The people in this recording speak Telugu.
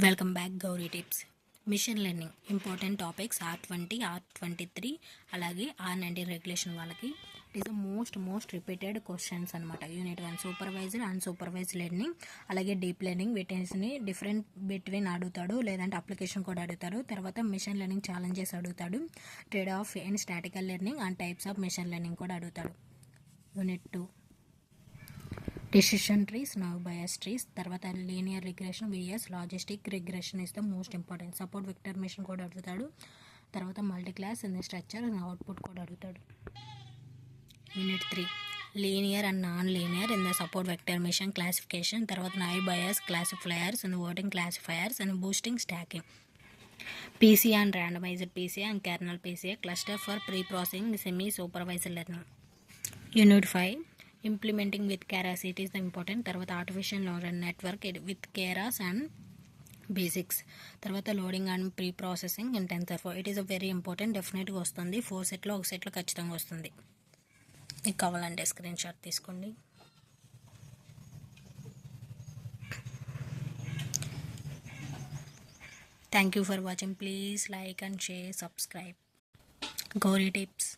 Welcome back Gowri tips. Machine learning important topics R20, R23 అలాగే R90 రెగ్యులేషన్ వాళ్ళకి it is the most repeated questions అనమాట. యూనిట్ 1 సూపర్వైజ్డ్ అన్సూపర్వైజ్డ్ లెర్నింగ్ అలాగే డీప్ లెర్నింగ్ వీటిని డిఫరెంట్ బిట్వీన్ అడుగుతాడు, లేదంటే అప్లికేషన్ కూడా అడుగుతాడు. తర్వాత మిషన్ లెర్నింగ్ ఛాలెంజెస్ అడుగుతాడు, trade off in statistical learning and types of machine learning కూడా అడుగుతాడు. Unit 2 decision trees, naive Bayes trees, తర్వాత linear regression VS logistic regression is the most important. Support vector machine కూడా అడుగుతాడు. తర్వాత multi class in the structure and output కూడా అడుగుతాడు. Unit 3 linear and non linear in the support vector machine classification, తర్వాత naive Bayes classifiers and voting classifiers and boosting stacking, PCA and randomized PCA and kernel PCA cluster for pre-processing semi supervised learning. Unit 5 implementing with keras, it is the important. తర్వాత artificial neural network with Keras and basics, తర్వాత loading and pre processing and TensorFlow. It is a very important, డెఫినెట్గా వస్తుంది. 4 సెట్లో ఒక సెట్లో ఖచ్చితంగా వస్తుంది. మీకు కావాలంటే స్క్రీన్ షాట్ తీసుకోండి. Thank you for watching. Please like and share, subscribe. Gauri tips.